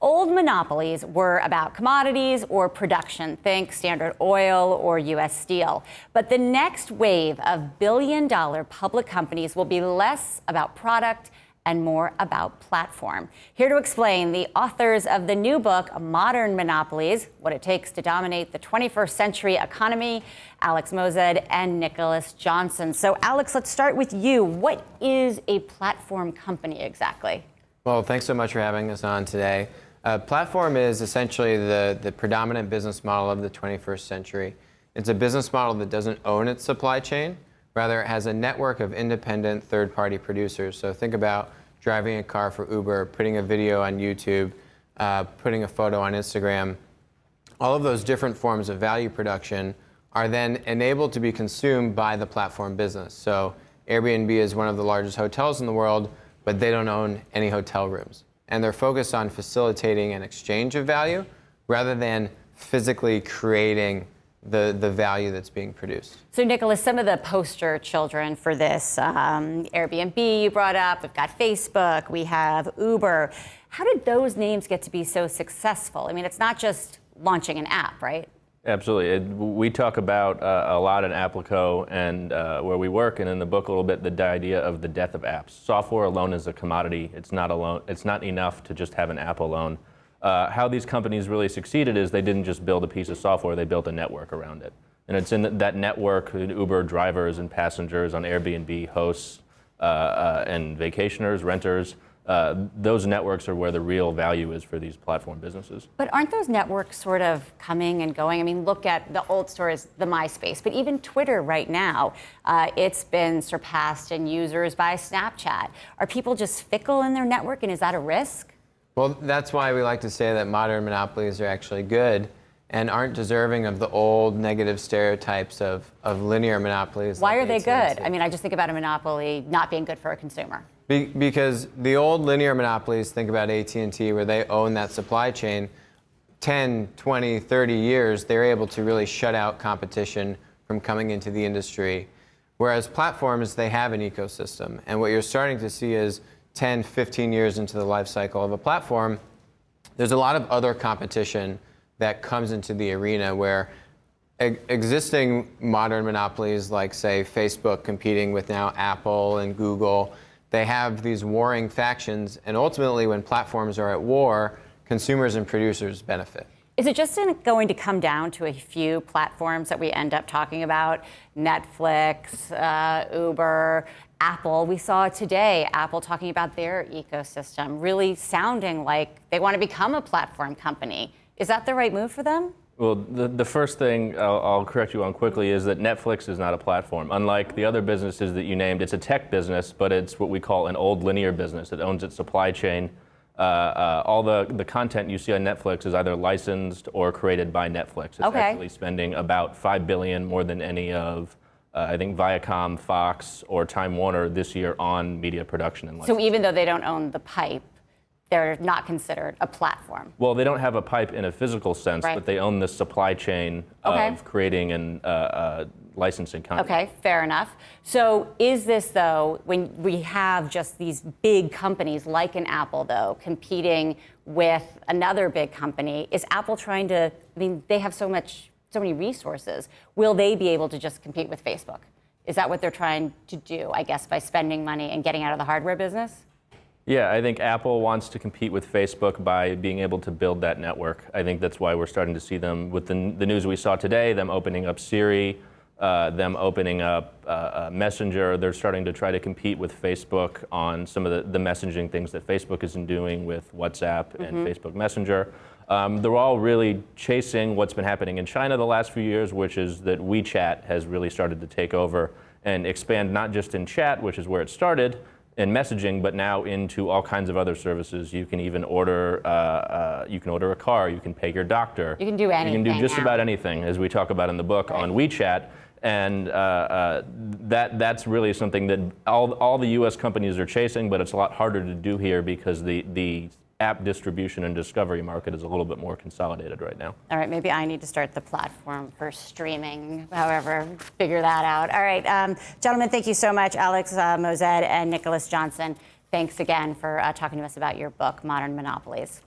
Old monopolies were about commodities or production, think Standard Oil or U.S. Steel. But the next wave of billion-dollar public companies will be less about product and more about platform. Here to explain, the authors of the new book, Modern Monopolies, What It Takes to Dominate the 21st Century Economy, Alex Moazed and Nicholas Johnson. So, Alex, let's start with you. What is a platform company exactly? Well, thanks so much for having us on today. Platform is essentially the predominant business model of the 21st century. It's a business model that doesn't own its supply chain. Rather, it has a network of independent third-party producers. So think about driving a car for Uber, putting a video on YouTube, putting a photo on Instagram. All of those different forms of value production are then enabled to be consumed by the platform business. So Airbnb is one of the largest hotels in the world, but they don't own any hotel rooms. And they're focused on facilitating an exchange of value rather than physically creating the value that's being produced. So, Nicholas, some of the poster children for this, Airbnb you brought up, we've got Facebook, we have Uber. How did those names get to be so successful? I mean, it's not just launching an app, right? Absolutely. We talk about a lot in Applico and where we work, and in the book a little bit, the idea of the death of apps. Software alone is a commodity. It's not enough to just have an app alone. How these companies really succeeded is they didn't just build a piece of software, they built a network around it. And it's in that network, Uber drivers and passengers, on Airbnb hosts and vacationers, renters. Those networks are where the real value is for these platform businesses. But aren't those networks sort of coming and going? I mean, look at the old stories, the MySpace, but even Twitter right now, it's been surpassed in users by Snapchat. Are people just fickle in their network, and is that a risk? Well, that's why we like to say that modern monopolies are actually good and aren't deserving of the old negative stereotypes of linear monopolies. Why are they good? I mean, I just think about a monopoly not being good for a consumer. Because the old linear monopolies, think about AT&T, where they own that supply chain, 10, 20, 30 years, they're able to really shut out competition from coming into the industry. Whereas platforms, they have an ecosystem. And what you're starting to see is 10, 15 years into the life cycle of a platform, there's a lot of other competition that comes into the arena where existing modern monopolies like, say, Facebook competing with now Apple and Google, they have these warring factions, and ultimately when platforms are at war, consumers and producers benefit. Is it just going to come down to a few platforms that we end up talking about? Netflix, Uber, Apple. We saw today Apple talking about their ecosystem, really sounding like they want to become a platform company. Is that the right move for them? Well, the first thing I'll correct you on quickly is that Netflix is not a platform. Unlike the other businesses that you named, it's a tech business, but it's what we call an old linear business. It owns its supply chain. All the content you see on Netflix is either licensed or created by Netflix. It's actually spending about $5 billion more than any of, I think, Viacom, Fox, or Time Warner this year on media production and licensing. So even though they don't own the pipe, they're not considered a platform? Well, they don't have a pipe in a physical sense, but they own the supply chain of creating and licensing content. Okay, fair enough. So is this, though, when we have just these big companies like an Apple, though, competing with another big company, is Apple trying to, I mean, they have so many resources. Will they be able to just compete with Facebook? Is that what they're trying to do, I guess, by spending money and getting out of the hardware business? Yeah, I think Apple wants to compete with Facebook by being able to build that network. I think that's why we're starting to see them, with the news we saw today, them opening up Siri, them opening up Messenger. They're starting to try to compete with Facebook on some of the messaging things that Facebook isn't doing with WhatsApp and Facebook Messenger. They're all really chasing what's been happening in China the last few years, which is that WeChat has really started to take over and expand not just in chat, which is where it started, in messaging, but now into all kinds of other services. You can even order a car, you can pay your doctor. You can do anything. You can do just about anything, as we talk about in the book, on WeChat. And that's really something that all the US companies are chasing, but it's a lot harder to do here because the app distribution and discovery market is a little bit more consolidated right now. All right, maybe I need to start the platform for streaming, however, figure that out. All right, gentlemen, thank you so much, Alex Moazed and Nicholas Johnson. Thanks again for talking to us about your book, Modern Monopolies.